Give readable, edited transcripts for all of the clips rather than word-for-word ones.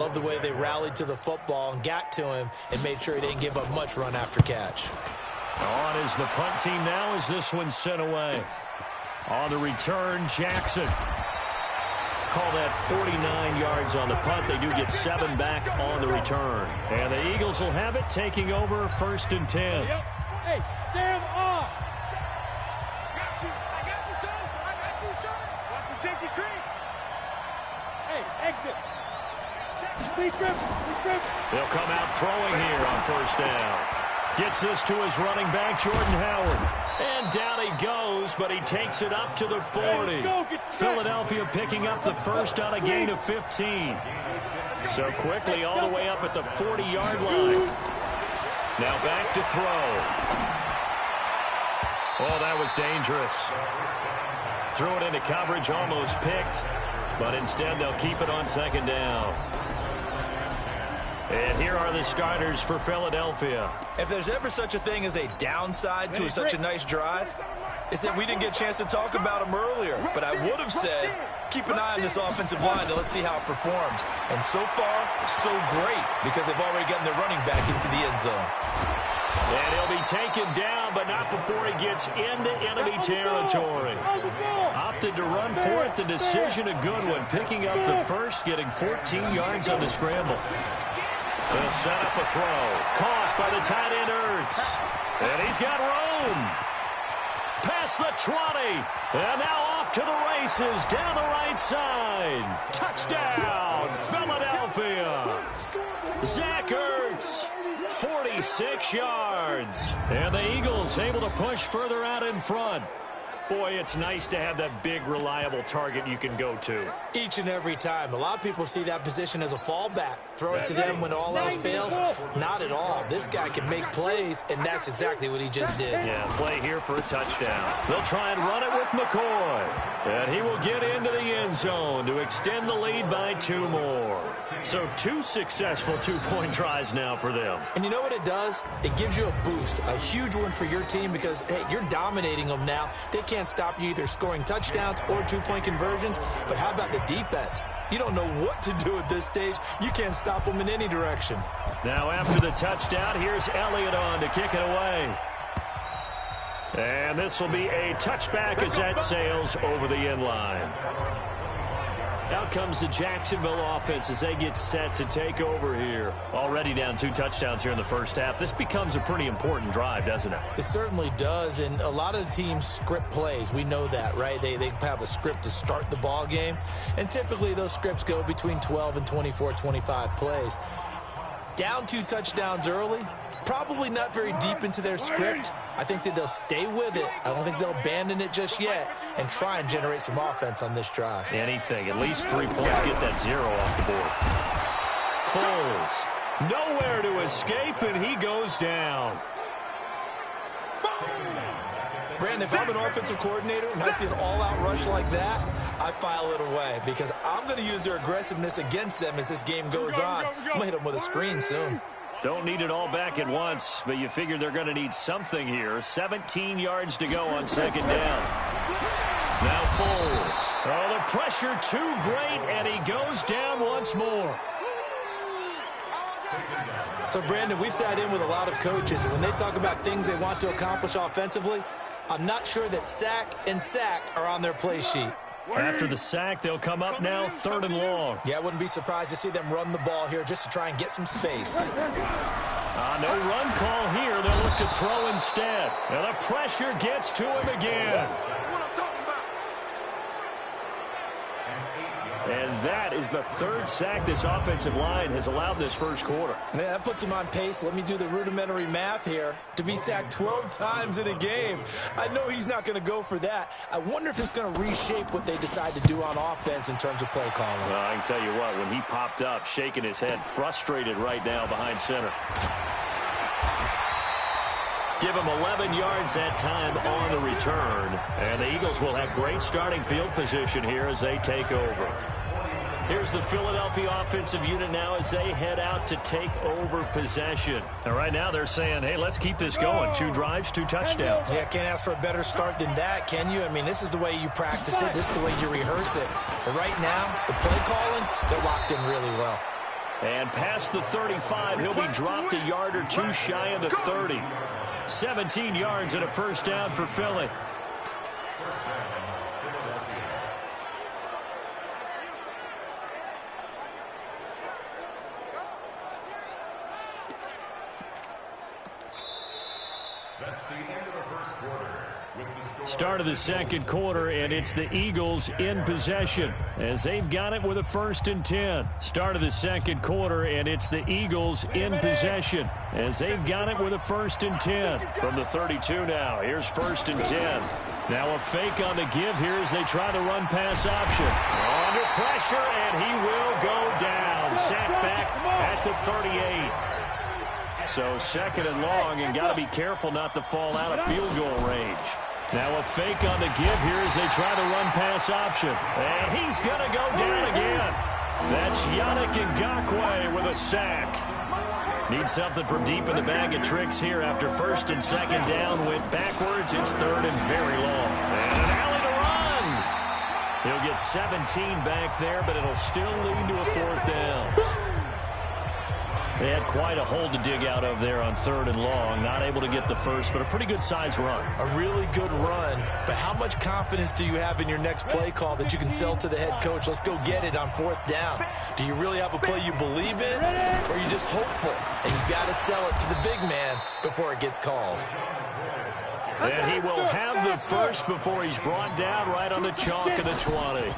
Love the way they rallied to the football and got to him and made sure he didn't give up much run after catch. On is the punt team now as this one's sent away. On the return, Jackson. Call that 49 yards on the punt. They do get 7 back on the return. And the Eagles will have it, taking over 1st and 10. Yep. Hey, Sam off. I got you, son. I got you, son. Watch the safety creep. Hey, exit. Please grip. They'll come out throwing here on 1st down. Gets this to his running back, Jordan Howard. And down he goes, but he takes it up to the 40. Philadelphia picking up the first on a gain of 15. So quickly all the way up at the 40-yard line. Now back to throw. Oh, that was dangerous. Threw it into coverage, almost picked. But instead they'll keep it on 2nd down. And here are the starters for Philadelphia. If there's ever such a thing as a downside to such a nice drive, it's that we didn't get a chance to talk about them earlier. But I would have said, keep an eye on this offensive line and let's see how it performs. And so far, so great, because they've already gotten their running back into the end zone. And he'll be taken down, but not before he gets into enemy territory. Opted to run for it. The decision a good one. Picking up the first, getting 14 yards on the scramble. They'll set up a throw. Caught by the tight end, Ertz. And he's got room. Past the 20. And now off to the races down the right side. Touchdown, Philadelphia. Zach Ertz. 46 yards. And the Eagles able to push further out in front. Boy, it's nice to have that big, reliable target you can go to. Each and every time. A lot of people see that position as a fallback. Throw it to them when all else fails. Not at all. This guy can make plays, and that's exactly what he just did. Yeah, play here for a touchdown. They'll try and run it with McCoy. And he will get into the end zone to extend the lead by 2 more. So 2 successful 2-point tries now for them. And you know what it does? It gives you a boost, a huge one for your team because, hey, you're dominating them now. They can't stop you either scoring touchdowns or 2-point conversions. But how about the defense? You don't know what to do at this stage. You can't stop them in any direction. Now after the touchdown, here's Elliott on to kick it away. And this will be a touchback as that sails over the end line. Out comes the Jacksonville offense as they get set to take over here. Already down 2 touchdowns here in the first half. This becomes a pretty important drive, doesn't it? It certainly does, and a lot of the teams script plays. We know that, right? They have a script to start the ball game, and typically those scripts go between 12 and 24, 25 plays. Down 2 touchdowns early, probably not very deep into their script. I think that they'll stay with it. I don't think they'll abandon it just yet and try and generate some offense on this drive. Anything. At least 3 points. Get that 0 off the board. Foles. Nowhere to escape, and he goes down. Brandon, if I'm an offensive coordinator and I see an all-out rush like that, I file it away because I'm going to use their aggressiveness against them as this game goes on. I'm going to hit them with a screen soon. Don't need it all back at once, but you figure they're going to need something here. 17 yards to go on 2nd down. Now Foles. Oh, the pressure too great, and he goes down once more. So, Brandon, we sat in with a lot of coaches, and when they talk about things they want to accomplish offensively, I'm not sure that sack and sack are on their play sheet. After the sack, they'll come up now 3rd and long. Yeah, I wouldn't be surprised to see them run the ball here just to try and get some space. No run call here. They'll look to throw instead. And the pressure gets to him again. And that is the 3rd sack this offensive line has allowed this first quarter. Man, that puts him on pace. Let me do the rudimentary math here. To be sacked 12 times in a game. I know he's not going to go for that. I wonder if it's going to reshape what they decide to do on offense in terms of play calling. Well, I can tell you what, when he popped up, shaking his head, frustrated right now behind center. Give him 11 yards that time on the return. And the Eagles will have great starting field position here as they take over. Here's the Philadelphia offensive unit now as they head out to take over possession. And right now they're saying, hey, let's keep this going. 2 drives, 2 touchdowns. Yeah, can't ask for a better start than that, can you? I mean, this is the way you practice it. This is the way you rehearse it. But right now, the play calling, they're locked in really well. And past the 35, he'll be dropped a yard or two shy of the 30. 17 yards and a first down for Philly. Start of the second quarter, and it's the Eagles in possession as they've got it with a 1st and 10. Start of the second quarter, and it's the Eagles in possession as they've got it with a 1st and 10. From the 32 now, here's 1st and 10. Now a fake on the give here as they try the run-pass option. Under pressure, and he will go down. Sacked back at the 38. So 2nd and long, and got to be careful not to fall out of field goal range. Now a fake on the give here as they try the run-pass option. And he's going to go down again. That's Yannick Ngakoue with a sack. Needs something from deep in the bag of tricks here after 1st and 2nd down. Went backwards. It's 3rd and very long. And an alley to run. He'll get 17 back there, but it'll still lead to a 4th down. They had quite a hole to dig out of there on 3rd and long. Not able to get the first, but a pretty good size run. A really good run, but how much confidence do you have in your next play call that you can sell to the head coach? Let's go get it on 4th down. Do you really have a play you believe in, or are you just hopeful? And you've got to sell it to the big man before it gets called. And he will have the first before he's brought down right on the chalk of the 20.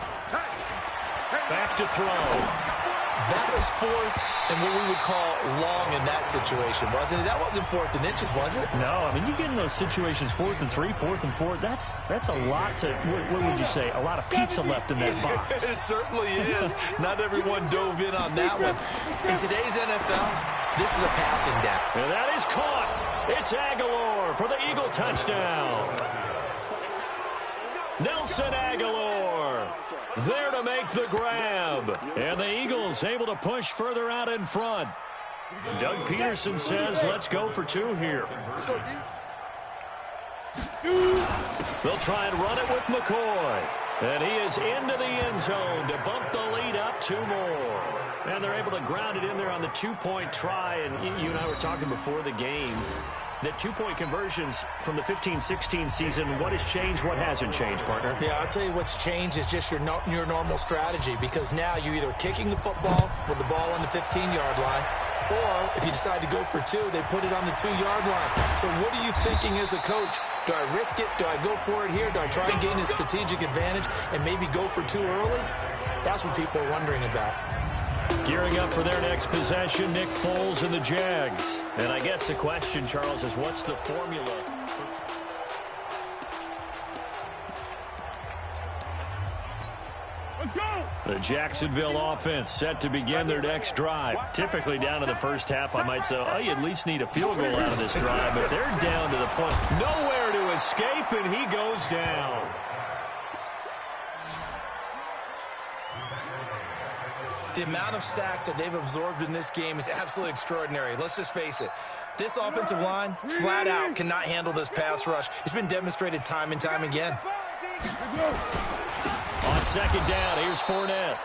Back to throw. That was 4th and what we would call long in that situation, wasn't it? That wasn't 4th and inches, was it? No, I mean, you get in those situations 4th and 3, 4th and 4. That's a lot to, what would you say, a lot of pizza left in that box. It certainly is. Not everyone dove in on that one. In today's NFL, this is a passing down. And that is caught. It's Aguilar for the Eagle touchdown. Nelson Aguilar there to make the grab. And the Eagles able to push further out in front. Doug Peterson says, let's go for 2 here. They'll try and run it with McCoy. And he is into the end zone to bump the lead up 2 more. And they're able to ground it in there on the 2-point try. And you and I were talking before the game. The 2-point conversions from the 15-16 season, what has changed, what hasn't changed, partner? Yeah, I'll tell you what's changed is just your normal strategy, because now you're either kicking the football with the ball on the 15-yard line, or if you decide to go for 2, they put it on the 2-yard line. So what are you thinking as a coach? Do I risk it? Do I go for it here? Do I try and gain a strategic advantage and maybe go for 2 early? That's what people are wondering about. Gearing up for their next possession, Nick Foles and the Jags. And I guess the question, Charles, is what's the formula? The Jacksonville offense set to begin their next drive. Typically down to the first half, I might say, oh, you at least need a field goal out of this drive. But they're down to the point. Nowhere to escape, and he goes down. The amount of sacks that they've absorbed in this game is absolutely extraordinary. Let's just face it. This offensive line, flat out, cannot handle this pass rush. It's been demonstrated time and time again. On 2nd down, here's Fournette.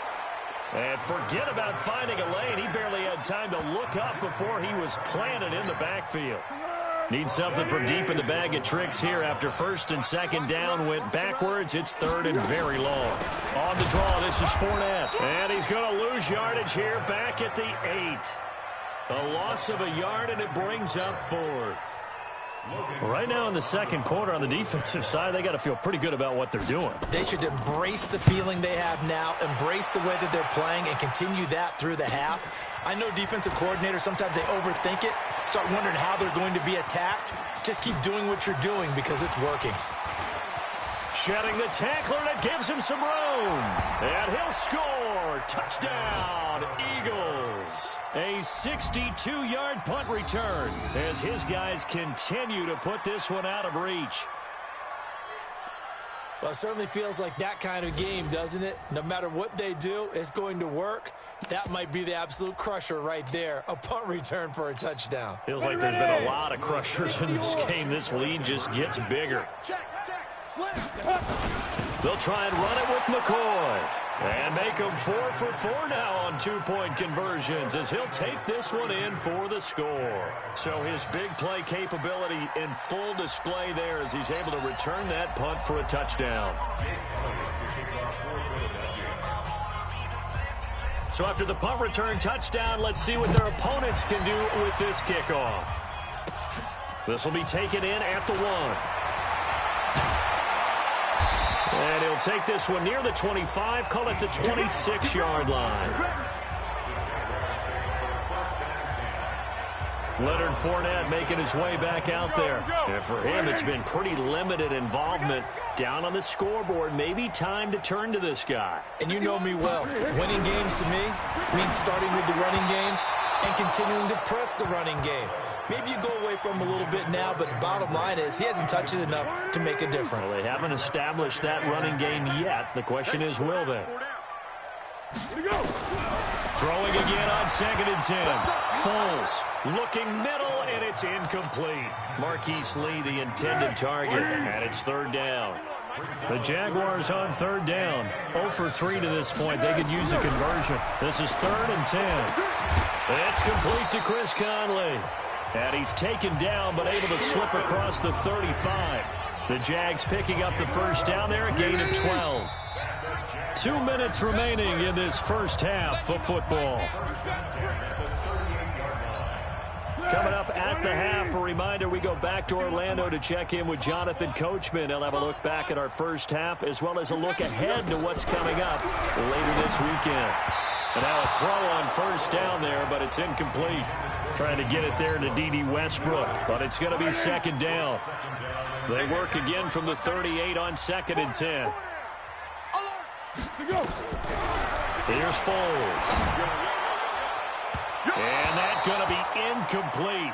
And forget about finding a lane. He barely had time to look up before he was planted in the backfield. Needs something from deep in the bag of tricks here after 1st and 2nd down. Went backwards. It's 3rd and very long. On the draw, this is Fournette. And he's going to lose yardage here back at the 8. A loss of a yard, and it brings up 4th. Right now in the second quarter on the defensive side, they got to feel pretty good about what they're doing. They should embrace the feeling they have now, embrace the way that they're playing, and continue that through the half. I know defensive coordinators, sometimes they overthink it, start wondering how they're going to be attacked. Just keep doing what you're doing because it's working. Shedding the tackler, that gives him some room. And he'll score. Touchdown, Eagles. A 62-yard punt return as his guys continue to put this one out of reach. Well, it certainly feels like that kind of game, doesn't it? No matter what they do, it's going to work. That might be the absolute crusher right there. A punt return for a touchdown. Feels like there's been a lot of crushers in this game. This lead just gets bigger. They'll try and run it with McCoy. And make him 4 for 4 now on two-point conversions as he'll take this one in for the score. So his big play capability in full display there as he's able to return that punt for a touchdown. So after the punt return touchdown, let's see what their opponents can do with this kickoff. This will be taken in at the 1. And he'll take this one near the 25, call it the 26-yard line. Leonard Fournette making his way back out there. And for him, it's been pretty limited involvement down on the scoreboard. Maybe time to turn to this guy. And you know me well. Winning games to me means starting with the running game and continuing to press the running game. Maybe you go away from him a little bit now, but the bottom line is he hasn't touched it enough to make a difference. Well, they haven't established that running game yet. The question is, will they? Throwing again on 2nd and 10. Foles looking middle, and it's incomplete. Marquise Lee, the intended target, and it's 3rd down. The Jaguars on 3rd down. 0 for 3 to this point. They could use a conversion. This is 3rd and 10. It's complete to Chris Conley. And he's taken down, but able to slip across the 35. The Jags picking up the 1st down there, a gain of 12. 2 minutes remaining in this first half of football. Coming up at the half, a reminder, we go back to Orlando to check in with Jonathan Coachman. He'll have a look back at our first half, as well as a look ahead to what's coming up later this weekend. And now a throw on 1st down there, but it's incomplete. Trying to get it there to D.D. Westbrook, but it's going to be 2nd down. They work again from the 38 on 2nd and 10. Here's Foles. And that's going to be incomplete.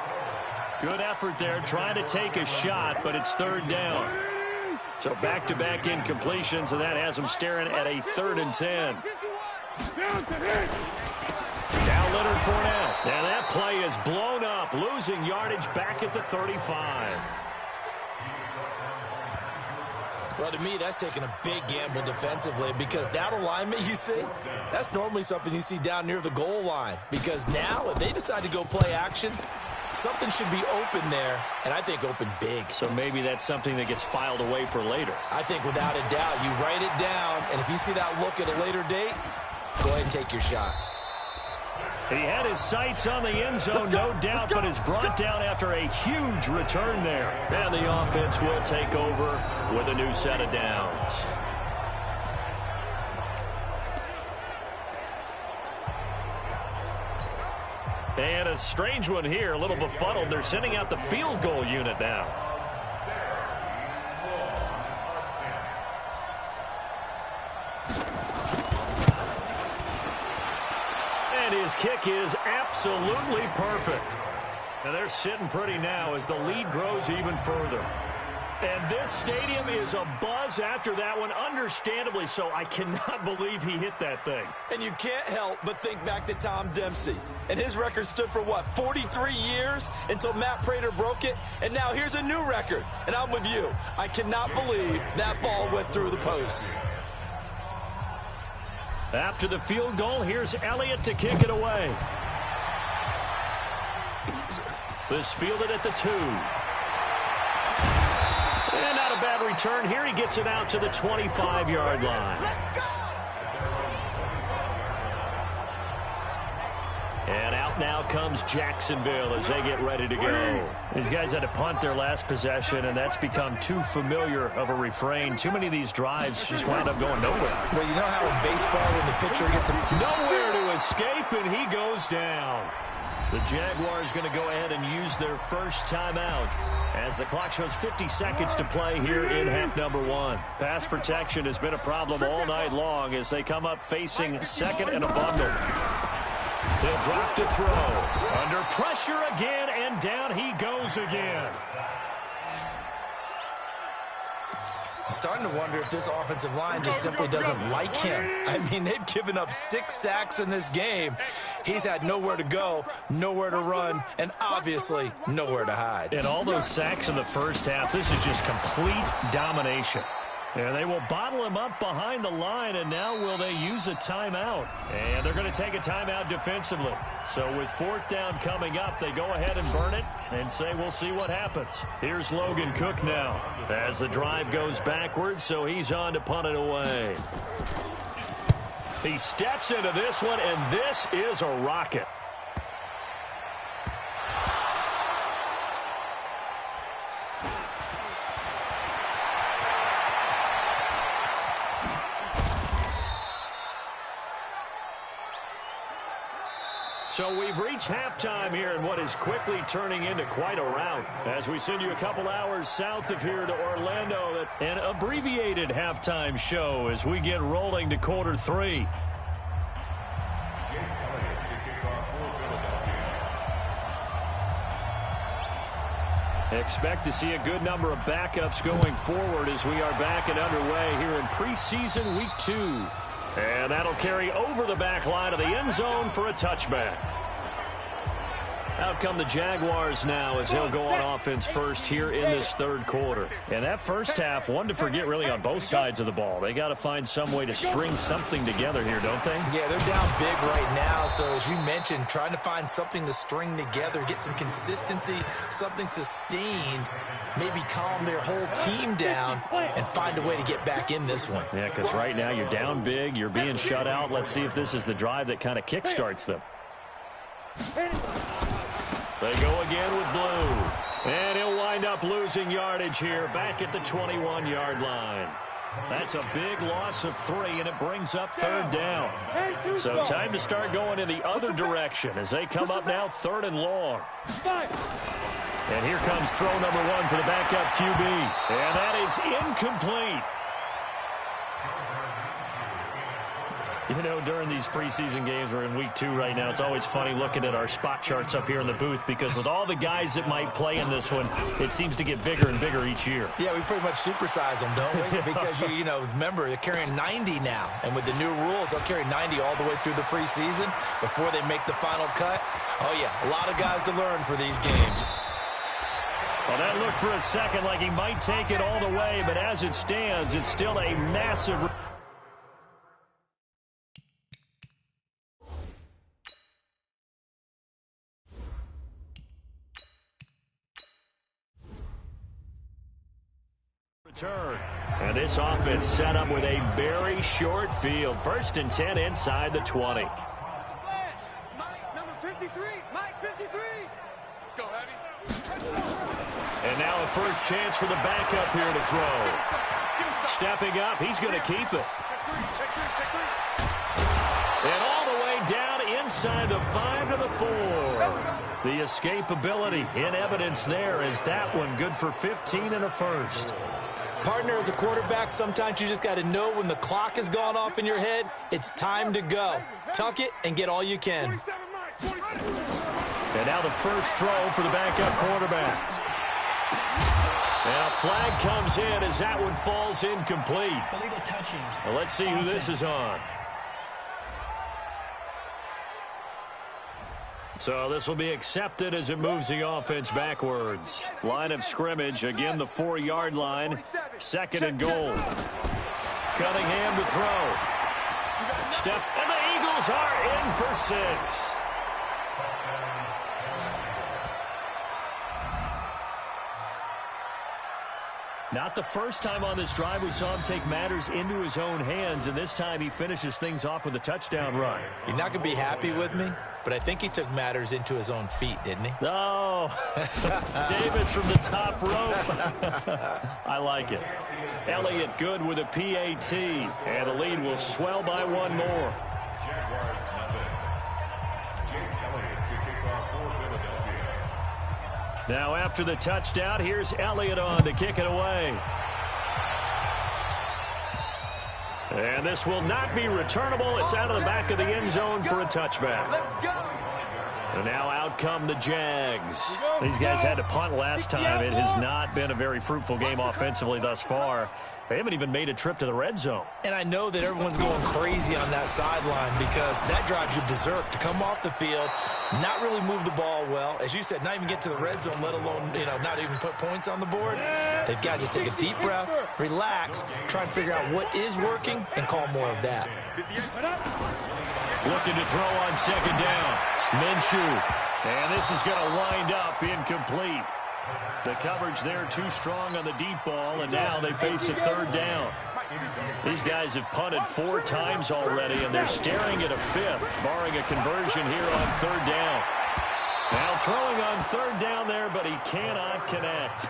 Good effort there, trying to take a shot, but it's 3rd down. So back-to-back incompletions, and that has them staring at a 3rd and 10. Now Leonard Fournette. And that play is blown up, losing yardage back at the 35. Well, to me, that's taking a big gamble defensively because that alignment you see, that's normally something you see down near the goal line. Because now, if they decide to go play action, something should be open there, and I think open big. So maybe that's something that gets filed away for later. I think without a doubt, you write it down, and if you see that look at a later date, go ahead and take your shot. He had his sights on the end zone, no doubt, but is brought down after a huge return there. And the offense will take over with a new set of downs. And a strange one here, a little befuddled. They're sending out the field goal unit now. His kick is absolutely perfect. And they're sitting pretty now as the lead grows even further. And this stadium is abuzz after that one, understandably so. I cannot believe he hit that thing. And you can't help but think back to Tom Dempsey. And his record stood for, what, 43 years until Matt Prater broke it? And now here's a new record. And I'm with you. I cannot believe that ball went through the posts. After the field goal, here's Elliott to kick it away. This fielded at the 2. And not a bad return here. He gets it out to the 25-yard line. And out now comes Jacksonville as they get ready to go. These guys had to punt their last possession, and that's become too familiar of a refrain. Too many of these drives just wound up going nowhere. Well, you know how in baseball when the pitcher gets nowhere to escape, and he goes down. The Jaguars going to go ahead and use their first timeout as the clock shows 50 seconds to play here in half number 1. Pass protection has been a problem all night long as they come up facing 2nd and a bundle. He'll drop to throw. Under pressure again, and down he goes again. I'm starting to wonder if this offensive line just simply doesn't like him. I mean, they've given up 6 sacks in this game. He's had nowhere to go, nowhere to run, and obviously nowhere to hide. And all those sacks in the first half, this is just complete domination. And they will bottle him up behind the line, and now will they use a timeout? And they're going to take a timeout defensively. So with 4th down coming up, they go ahead and burn it and say we'll see what happens. Here's Logan Cook now as the drive goes backwards, so he's on to punt it away. He steps into this one, and this is a rocket. So we've reached halftime here in what is quickly turning into quite a rout as we send you a couple hours south of here to Orlando. An abbreviated halftime show as we get rolling to quarter 3. Expect to see a good number of backups going forward as we are back and underway here in preseason week 2. And that'll carry over the back line of the end zone for a touchback. Out come the Jaguars now as they'll go on offense first here in this 3rd quarter. And that first half, one to forget really on both sides of the ball. They got to find some way to string something together here, don't they? Yeah, they're down big right now. So as you mentioned, trying to find something to string together, get some consistency, something sustained, maybe calm their whole team down and find a way to get back in this one. Yeah, because right now you're down big, you're being shut out. Let's see if this is the drive that kind of kickstarts them. They go again with Blue. And he'll wind up losing yardage here back at the 21-yard line. That's a big loss of 3, and it brings up 3rd down. So time to start going in the other direction as they come up now 3rd and long. And here comes throw number 1 for the backup QB. And that is incomplete. You know, during these preseason games, we're in week 2 right now, it's always funny looking at our spot charts up here in the booth because with all the guys that might play in this one, it seems to get bigger and bigger each year. Yeah, we pretty much supersize them, don't we? Because, you know, remember, they're carrying 90 now. And with the new rules, they'll carry 90 all the way through the preseason before they make the final cut. Oh, yeah, a lot of guys to learn for these games. Well, that looked for a second like he might take it all the way, but as it stands, it's still a massive return. And this offense set up with a very short field. 1st and 10 inside the 20. Mike, number 53. Mike, 53. Let's go, heavy. And now a first chance for the backup here to throw. Stepping up, he's going to keep it. Check three. And all the way down inside the 5 to the 4. The escapability in evidence there as that one good for 15 and a first. Partner, as a quarterback, sometimes you just got to know when the clock has gone off in your head, it's time to go. Tuck it and get all you can. And now the first throw for the backup quarterback. And a flag comes in as that one falls incomplete. Illegal touching. Well, let's see who this is on. So this will be accepted as it moves the offense backwards. Line of scrimmage, again the 4-yard line. 2nd and goal. Cunningham to throw. Step, and the Eagles are in for 6. Not the first time on this drive we saw him take matters into his own hands, and this time he finishes things off with a touchdown run. You're not going to be happy with me, but I think he took matters into his own feet, didn't he? Oh, Davis from the top rope. I like it. Elliott good with a PAT, and the lead will swell by 1 more. Now after the touchdown, here's Elliott on to kick it away. And this will not be returnable. It's out of the back of the end zone for a touchback. And now out come the Jags. These guys had to punt last time. It has not been a very fruitful game offensively thus far. They haven't even made a trip to the red zone. And I know that everyone's going crazy on that sideline because that drives you berserk to come off the field, not really move the ball well. As you said, not even get to the red zone, let alone, not even put points on the board. They've got to just take a deep breath, relax, try and figure out what is working, and call more of that. Looking to throw on second down. Minshew. And this is going to wind up incomplete. The coverage there too strong on the deep ball, and now they face a third down. These guys have punted 4 times already, and they're staring at a 5th, barring a conversion here on third down. Now throwing on third down there, but he cannot connect.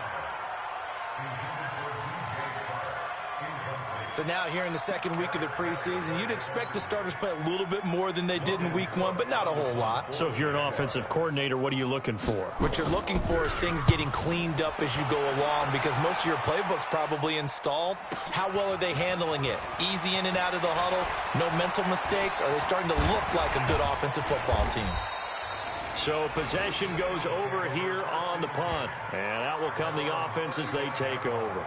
So now here in the second week of the preseason, you'd expect the starters play a little bit more than they did in week 1, but not a whole lot. So if you're an offensive coordinator, what are you looking for? What you're looking for is things getting cleaned up as you go along, because most of your playbook's probably installed. How well are they handling it? Easy in and out of the huddle, no mental mistakes? Are they starting to look like a good offensive football team? So possession goes over here on the punt, and out will come the offense as they take over.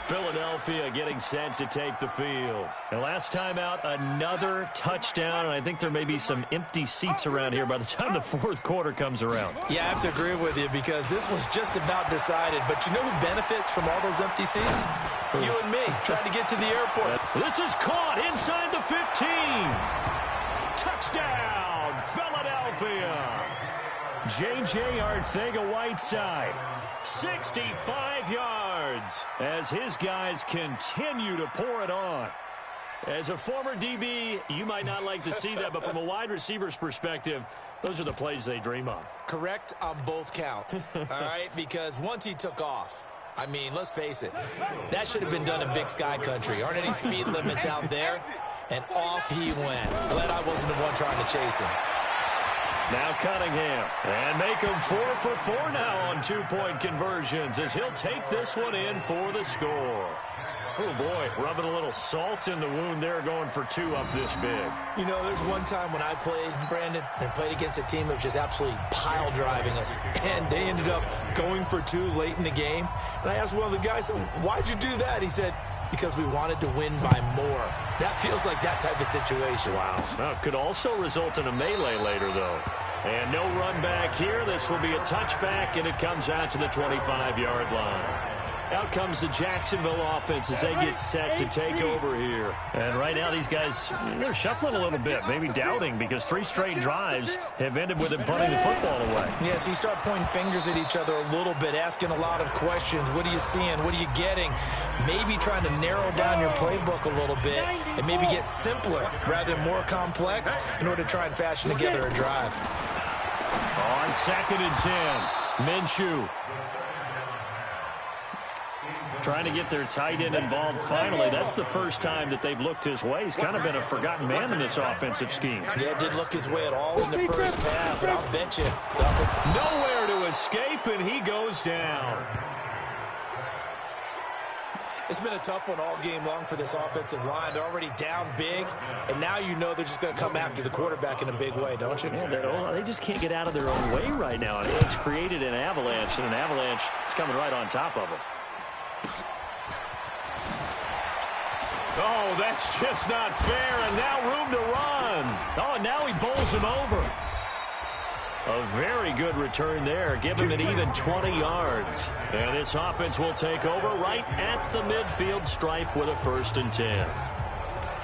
Philadelphia getting set to take the field. And last time out, another touchdown, and I think there may be some empty seats around here by the time the fourth quarter comes around. Yeah, I have to agree with you, because this was just about decided. But you know who benefits from all those empty seats? You and me, trying to get to the airport. This is caught inside the 15. Touchdown, Philadelphia. J.J. Arcega-Whiteside. 65 yards as his guys continue to pour it on. As a former DB, you might not like to see that, but from a wide receiver's perspective, those are the plays they dream of. Correct on both counts, all right? Because once he took off, I mean, let's face it, that should have been done in Big Sky Country. Aren't any speed limits out there? And off he went. Glad I wasn't the one trying to chase him. Now Cunningham, and make him 4 for 4 now on 2-point conversions as he'll take this one in for the score. Oh, boy, rubbing a little salt in the wound there, going for 2 up this big. You know, there's one time when I played, Brandon, and played against a team that was just absolutely pile driving us, and they ended up going for 2 late in the game. And I asked one of the guys, why'd you do that? He said, because we wanted to win by more. That feels like that type of situation. Wow. Now, it could also result in a melee later, though. And no run back here. This will be a touchback, and it comes out to the 25-yard line. Out comes the Jacksonville offense as they get set to take over here. And right now, these guys, they're shuffling a little bit, maybe doubting, because 3 straight drives have ended with them punting the football away. Yeah, so you start pointing fingers at each other a little bit, asking a lot of questions. What are you seeing? What are you getting? Maybe trying to narrow down your playbook a little bit and maybe get simpler rather than more complex in order to try and fashion together a drive. On 2nd and 10, Minshew. Trying to get their tight end involved finally. That's the first time that they've looked his way. He's kind of been a forgotten man in this offensive scheme. Yeah, it didn't look his way at all in the first half, and I'll bet you. Nowhere to escape, and he goes down. It's been a tough one all game long for this offensive line. They're already down big, and now you know they're just going to come after the quarterback in a big way, don't you? Yeah, they just can't get out of their own way right now. It's created an avalanche, and an avalanche is coming right on top of them. Oh, that's just not fair, and now room to run. Oh, and now he bowls him over. A very good return there. Give him an even 20 yards. And this offense will take over right at the midfield stripe with a 1st and 10.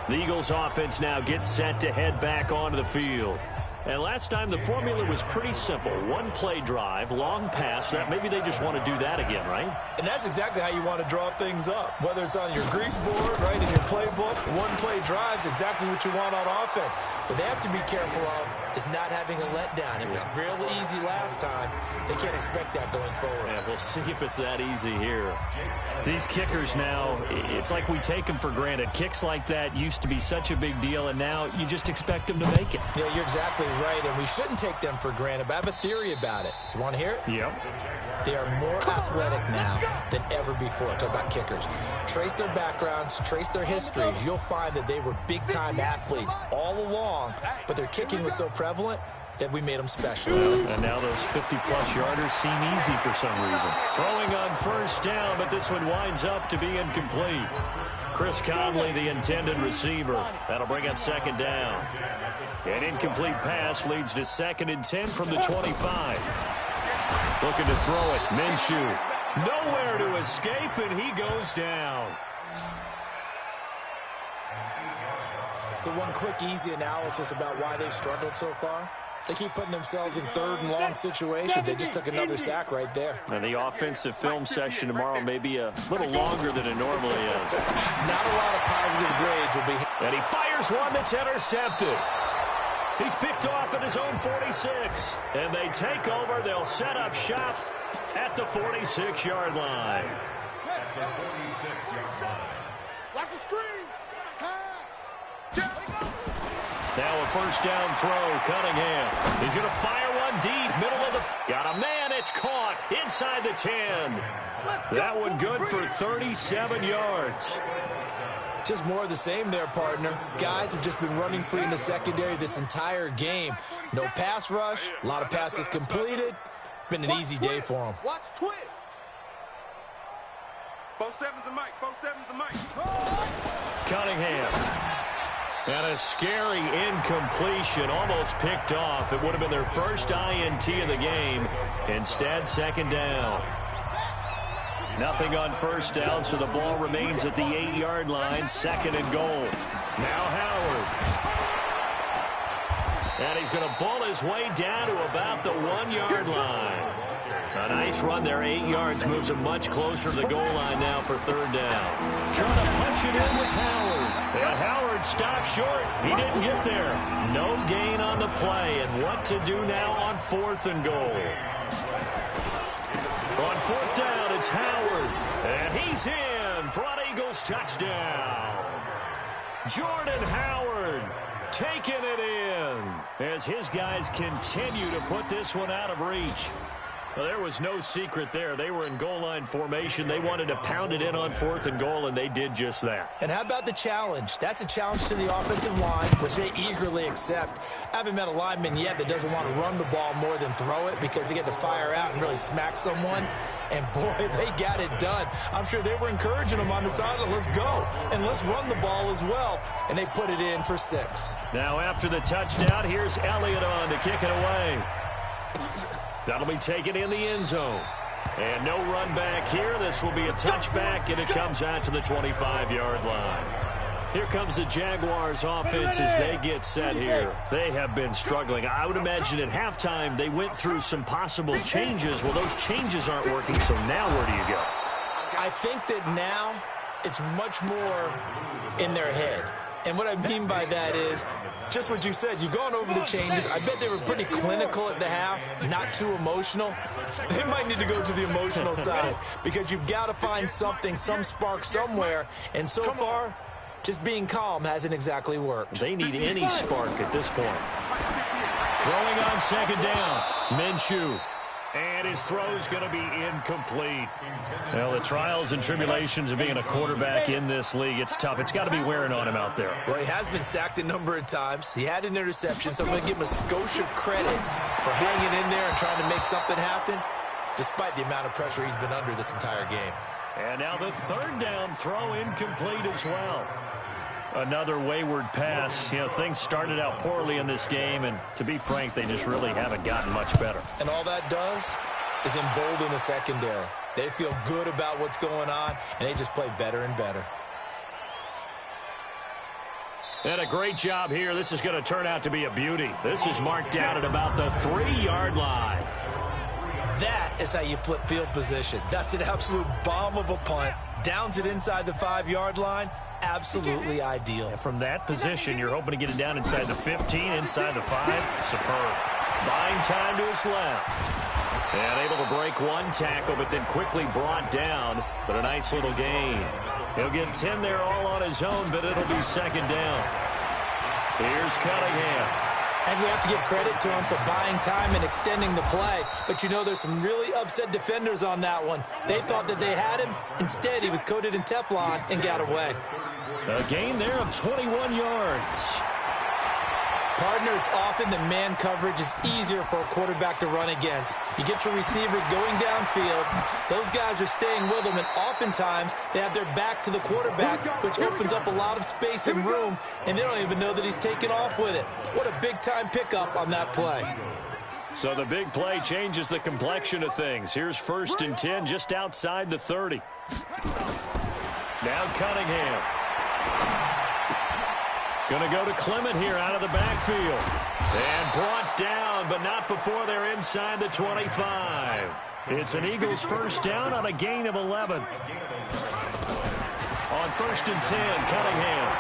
The Eagles offense now gets set to head back onto the field. And last time the formula was pretty simple. 1-play drive, long pass. That maybe they just want to do that again, right? And that's exactly how you want to draw things up. Whether it's on your grease board, right, in your playbook, 1-play drive's exactly what you want on offense. What they have to be careful of is not having a letdown. It was real easy last time. They can't expect that going forward. Yeah, we'll see if it's that easy here. These kickers now, it's like we take them for granted. Kicks like that used to be such a big deal, and now you just expect them to make it. Yeah, you're exactly right, and we shouldn't take them for granted, but I have a theory about it. You want to hear it? Yep. They are more athletic now than ever before. Talk about kickers. Trace their backgrounds, trace their histories. You'll find that they were big-time athletes all along, but their kicking was so prevalent that we made them special. And now those 50-plus yarders seem easy for some reason. Throwing on 1st down, but this one winds up to be incomplete. Chris Conley, the intended receiver. That'll bring up 2nd down. An incomplete pass leads to 2nd and 10 from the 25. Looking to throw it. Minshew. Nowhere to escape, and he goes down. So one quick, easy analysis about why they've struggled so far. They keep putting themselves in third and long situations. They just took another sack right there. And the offensive film session tomorrow may be a little longer than it normally is. Not a lot of positive grades will be. And he fires one that's intercepted. He's picked off at his own 46. And they take over. They'll set up shop at the 46-yard line. Watch the screen. Pass. Now a first down throw, Cunningham. He's going to fire one deep, middle of the... Got a man, it's caught inside the 10. That one good for 37 yards. Just more of the same there, partner. Guys have just been running free in the secondary this entire game. No pass rush, a lot of passes completed. Been an easy day for them. Watch twist. 4-7's a mic. 4-7's a mic. Cunningham. And a scary incompletion, almost picked off. It would have been their first INT of the game. Instead, second down. Nothing on first down, so the ball remains at the 8-yard line, second and goal. Now Howard. And he's going to bull his way down to about the 1-yard line. A nice run there, 8 yards, moves him much closer to the goal line now for third down. Trying to punch it in with Howard. And Howard stopped short. He didn't get there. No gain on the play. And what to do now on fourth and goal? On fourth down, it's Howard. And he's in for an Eagles touchdown. Jordan Howard taking it in as his guys continue to put this one out of reach. Well, there was no secret there. They were in goal line formation. They wanted to pound it in on fourth and goal, and they did just that. And how about the challenge? That's a challenge to the offensive line, which they eagerly accept. I haven't met a lineman yet that doesn't want to run the ball more than throw it because they get to fire out and really smack someone. And, boy, they got it done. I'm sure they were encouraging them on the sideline. Let's go, and let's run the ball as well. And they put it in for 6. Now after the touchdown, here's Elliott on to kick it away. That'll be taken in the end zone. And no run back here. This will be a touchback, and it comes out to the 25-yard line. Here comes the Jaguars offense as they get set here. They have been struggling. I would imagine at halftime they went through some possible changes. Well, those changes aren't working, so now where do you go? I think that now it's much more in their head. And what I mean by that is just what you said. You've gone over the changes. I bet they were pretty clinical at the half, not too emotional. They might need to go to the emotional side because you've got to find something, some spark somewhere. And so far, just being calm hasn't exactly worked. They need any spark at this point. Throwing on second down. Minshew. And his throw's going to be incomplete. Well, the trials and tribulations of being a quarterback in this league, it's tough. It's got to be wearing on him out there. Well, he has been sacked a number of times. He had an interception, so I'm going to give him a skosh of credit for hanging in there and trying to make something happen, despite the amount of pressure he's been under this entire game. And now the third down throw incomplete as well. Another wayward pass. You know, things started out poorly in this game, and to be frank, they just really haven't gotten much better. And all that does is embolden the secondary. They feel good about what's going on, and they just play better and better. And a great job here. This is going to turn out to be a beauty. This is marked down at about the 3-yard line. That is how you flip field position. That's an absolute bomb of a punt. Downs it inside the 5-yard line. Absolutely ideal. And from that position, you're hoping to get it down inside the 15, inside the 5. Superb. Buying time to his left. And able to break one tackle, but then quickly brought down. But a nice little gain. He'll get 10 there all on his own, but it'll be second down. Here's Cunningham. And we have to give credit to him for buying time and extending the play. But, you know, there's some really upset defenders on that one. They thought that they had him. Instead, he was coated in Teflon and got away. A gain there of 21 yards. Partner, it's often the man coverage is easier for a quarterback to run against. You get your receivers going downfield. Those guys are staying with them, and oftentimes they have their back to the quarterback, which opens up a lot of space and room, and they don't even know that he's taken off with it. What a big-time pickup on that play. So the big play changes the complexion of things. Here's 1st and 10 just outside the 30. Now Cunningham. Going to go to Clement here out of the backfield. And brought down, but not before they're inside the 25. It's an Eagles 1st down on a gain of 11. On 1st and 10, Cunningham.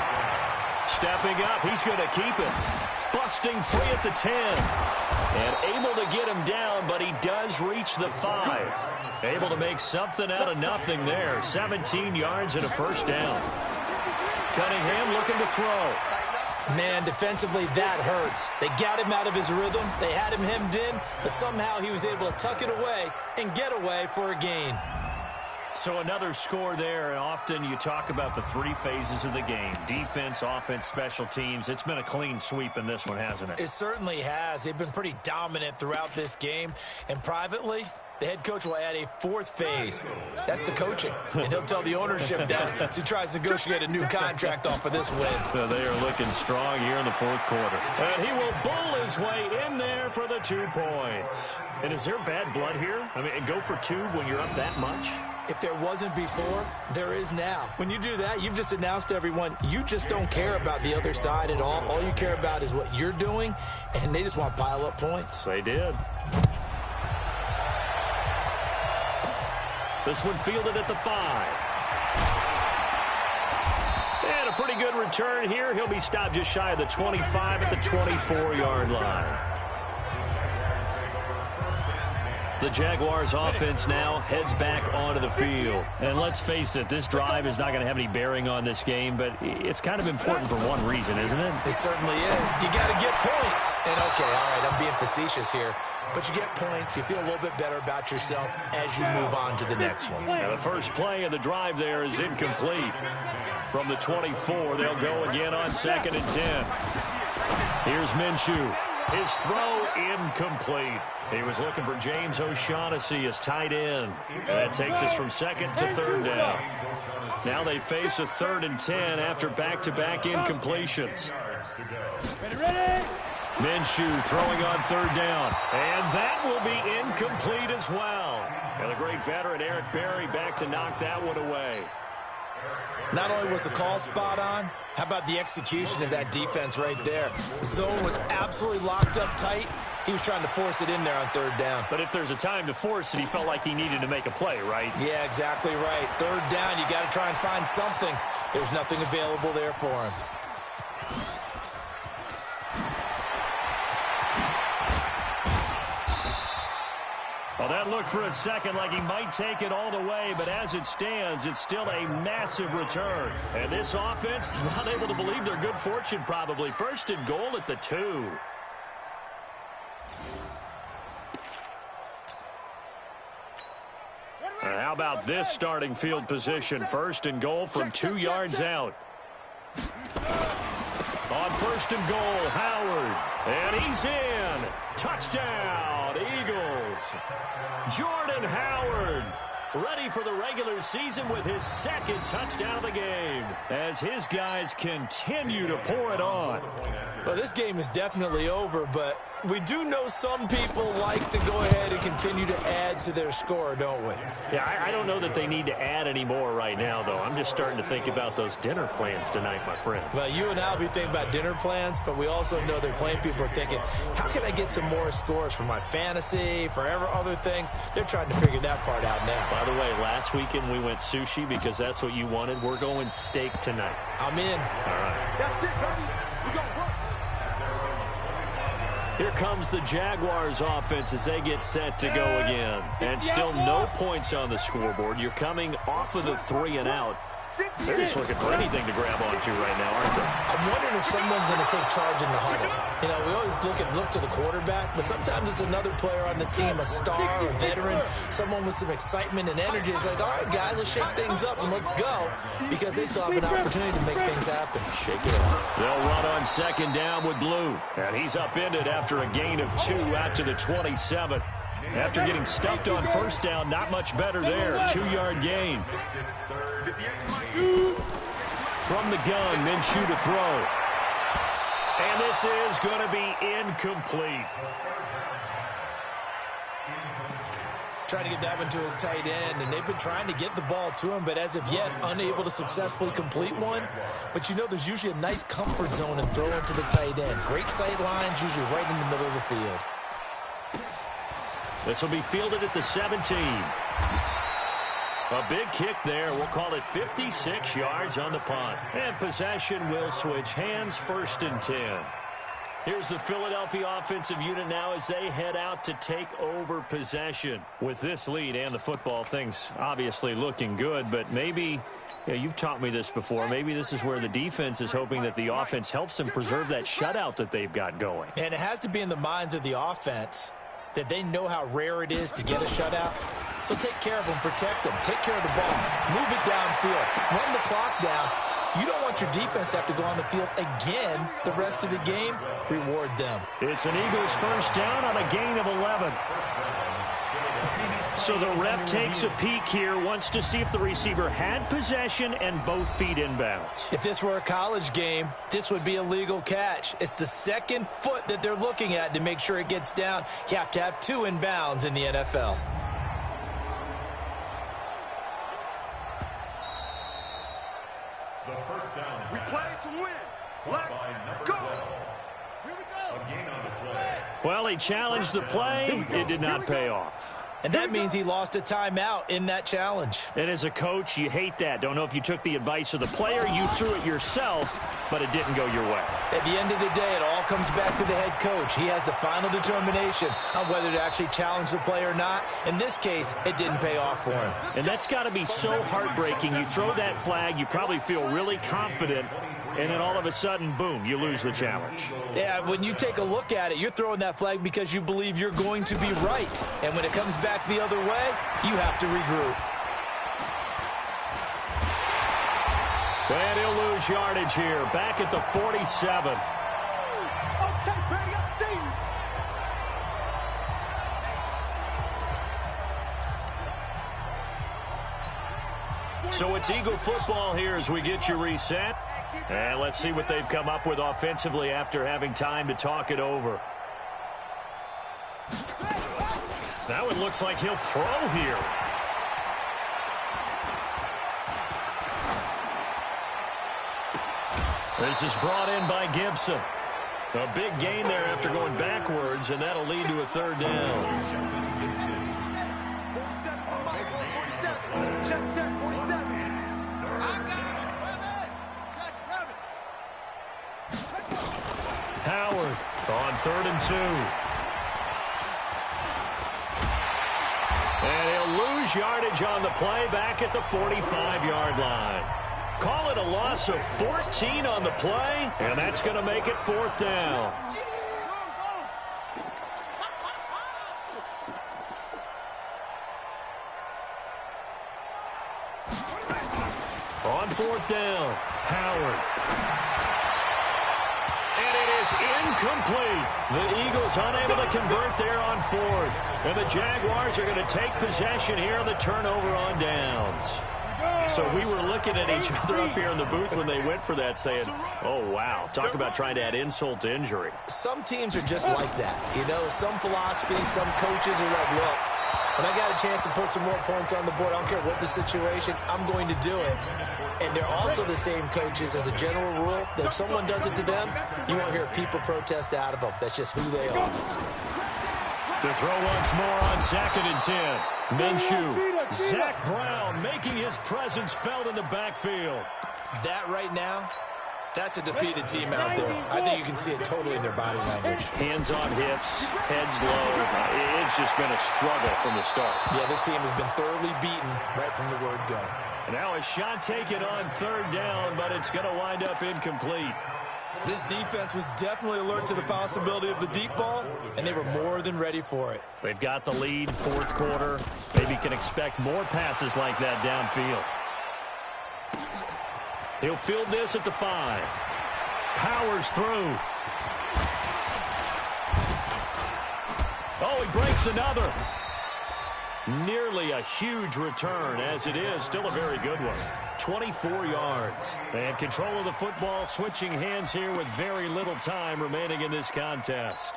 Stepping up, he's going to keep it. Busting free at the 10. And able to get him down, but he does reach the 5. Able to make something out of nothing there. 17 yards and a 1st down. Cunningham looking to throw. Man, defensively, that hurts. They got him out of his rhythm. They had him hemmed in, but somehow he was able to tuck it away and get away for a gain. So another score there, and often you talk about the 3 phases of the game. Defense, offense, special teams. It's been a clean sweep in this one, hasn't it? It certainly has. They've been pretty dominant throughout this game. And privately, the head coach will add a 4th phase. That's the coaching. And he'll tell the ownership that as he tries to negotiate a new contract off of this win. So they are looking strong here in the 4th quarter. And he will bull his way in there for the 2 points. And is there bad blood here? I mean, go for 2 when you're up that much? If there wasn't before, there is now. When you do that, you've just announced to everyone, you just don't care about the other side at all. All you care about is what you're doing, and they just want to pile up points. They did. This one fielded at the 5. And a pretty good return here. He'll be stopped just shy of the 25 at the 24-yard line. The Jaguars offense now heads back onto the field. And let's face it, this drive is not going to have any bearing on this game, but it's kind of important for one reason, isn't it? It certainly is. You got to get points. And okay, all right, I'm being facetious here. But you get points, you feel a little bit better about yourself as you move on to the next one. Now the first play of the drive there is incomplete. From the 24, they'll go again on 2nd and 10. Here's Minshew. His throw incomplete. He was looking for James O'Shaughnessy as tight end. And that takes us from 2nd to 3rd down. Now they face a 3rd and 10 after back-to-back incompletions. Ready? Minshew throwing on 3rd down. And that will be incomplete as well. And the great veteran Eric Berry back to knock that one away. Not only was the call spot on, how about the execution of that defense right there? The zone was absolutely locked up tight. He was trying to force it in there on 3rd down. But if there's a time to force it, he felt like he needed to make a play, right? Yeah, exactly right. 3rd down, you got to try and find something. There's nothing available there for him. Well, that looked for a second like he might take it all the way, but as it stands, it's still a massive return. And this offense is not able to believe their good fortune probably. 1st and goal at the 2. How about this starting field position? 1st and goal from 2 yards out. On 1st and goal, Howard. And he's in. Touchdown, Eagles. Jordan Howard ready for the regular season with his 2nd touchdown of the game as his guys continue to pour it on. Well, this game is definitely over, but we do know some people like to go ahead and continue to add to their score, don't we? Yeah, I don't know that they need to add any more right now, though. I'm just starting to think about those dinner plans tonight, my friend. Well, you and I will be thinking about dinner plans, but we also know that plenty of people are thinking, how can I get some more scores for my fantasy, for other things? They're trying to figure that part out now. By the way, last weekend we went sushi because that's what you wanted. We're going steak tonight. I'm in. All right. That's it, baby. We gonna work. Here comes the Jaguars offense as they get set to go again. And still no points on the scoreboard. You're coming off of the 3 and out. They're just looking for anything to grab onto right now, aren't they? I'm wondering if someone's going to take charge in the huddle. You know, we always look to the quarterback, but sometimes it's another player on the team, a star, a veteran, someone with some excitement and energy. It's like, all right, guys, let's shake things up and let's go, because they still have an opportunity to make things happen. Shake it off. They'll run on 2nd down with Blue. And he's upended after a gain of 2 out to the 27. After getting stuffed on 1st down, not much better there. 2-yard gain. From the gun, Minshew to throw. And this is going to be incomplete. trying to get that one to his tight end, and they've been trying to get the ball to him, but as of yet, unable to successfully complete one. But you know there's usually a nice comfort zone in throwing to the tight end. Great sight lines, usually right in the middle of the field. This will be fielded at the 17. A big kick there. We'll call it 56 yards on the punt. And possession will switch hands, 1st and 10. Here's the Philadelphia offensive unit now as they head out to take over possession. With this lead and the football, things obviously looking good, but maybe, you've taught me this before, maybe this is where the defense is hoping that the offense helps them preserve that shutout that they've got going. And it has to be in the minds of the offense that they know how rare it is to get a shutout. So take care of them, protect them, take care of the ball, move it downfield, run the clock down. You don't want your defense to have to go on the field again the rest of the game. Reward them. It's an Eagles 1st down on a gain of 11. So the ref takes a peek here, wants to see if the receiver had possession and both feet inbounds. If this were a college game, this would be a legal catch. It's the second foot that they're looking at to make sure it gets down. You have to have 2 inbounds in the NFL. We play to win. Let's go. Here we go. Well, he challenged the play. It did not pay off. And that means he lost a timeout in that challenge. And as a coach, you hate that. Don't know if you took the advice of the player. You threw it yourself, but it didn't go your way. At the end of the day, it all comes back to the head coach. He has the final determination on whether to actually challenge the play or not. In this case, it didn't pay off for him. And that's got to be so heartbreaking. You throw that flag, you probably feel really confident, and then all of a sudden, boom, you lose the challenge. Yeah, when you take a look at it, you're throwing that flag because you believe you're going to be right. And when it comes back the other way, you have to regroup. And he'll lose yardage here, back at the 47. Okay, Brady, I see you. So it's Eagle football here as we get you reset. And let's see what they've come up with offensively after having time to talk it over. Now it looks like he'll throw here. This is brought in by Gibson. A big gain there after going backwards, and that'll lead to a 3rd down. Check, 47. Howard on 3rd and 2. And he'll lose yardage on the play back at the 45-yard line. Call it a loss of 14 on the play, and that's going to make it 4th down. On 4th down, Howard. Incomplete. The Eagles unable to convert there on 4th. And the Jaguars are going to take possession here on the turnover on downs. So we were looking at each other up here in the booth when they went for that saying, oh, wow, talk about trying to add insult to injury. Some teams are just like that. You know, some philosophies, some coaches are like, look, when I got a chance to put some more points on the board, I don't care what the situation, I'm going to do it. And they're also the same coaches as a general rule that if someone does it to them, you won't hear people protest out of them. That's just who they are. To throw once more on 2nd and 10. Minshew. Zach Brown making his presence felt in the backfield. That right now, that's a defeated team out there. I think you can see it totally in their body language. Hands on hips, heads low. It's just been a struggle from the start. Yeah, this team has been thoroughly beaten right from the word go. Now a shot taken on 3rd down, but it's going to wind up incomplete. This defense was definitely alert to the possibility of the deep ball, and they were more than ready for it. They've got the lead, 4th quarter. Maybe can expect more passes like that downfield. He'll field this at the 5. Powers through. Oh, he breaks another. Nearly a huge return, as it is still a very good one. 24 yards. And control of the football, switching hands here with very little time remaining in this contest.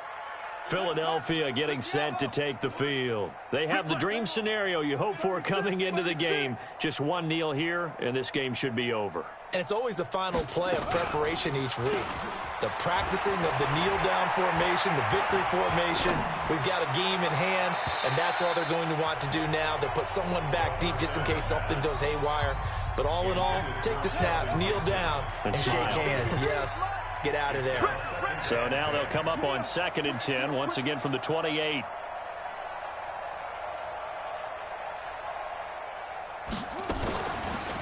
Philadelphia getting set to take the field. They have the dream scenario you hope for coming into the game. Just one kneel here, and this game should be over. And it's always the final play of preparation each week. The practicing of the kneel-down formation, the victory formation. We've got a game in hand, and that's all they're going to want to do now. They'll put someone back deep just in case something goes haywire. But all in all, take the snap, kneel down, and shake hands. Yes, get out of there. So now they'll come up on 2nd and 10, once again from the 28.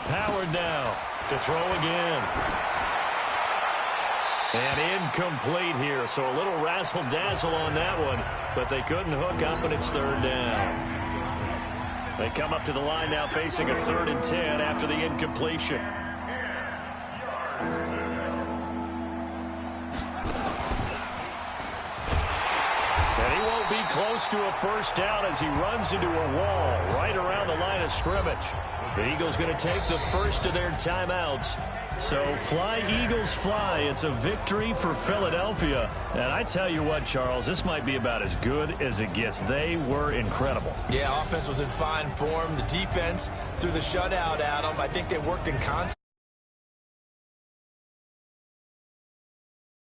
Howard now to throw again. And incomplete here, so a little razzle-dazzle on that one, but they couldn't hook up, and it's 3rd down. They come up to the line now facing a 3rd and 10 after the incompletion. And he won't be close to a first down as he runs into a wall right around the line of scrimmage. The Eagles going to take the first of their timeouts. So fly, Eagles, fly. It's a victory for Philadelphia. And I tell you what, Charles, this might be about as good as it gets. They were incredible. Yeah, offense was in fine form. The defense threw the shutout at them. I think they worked in concert.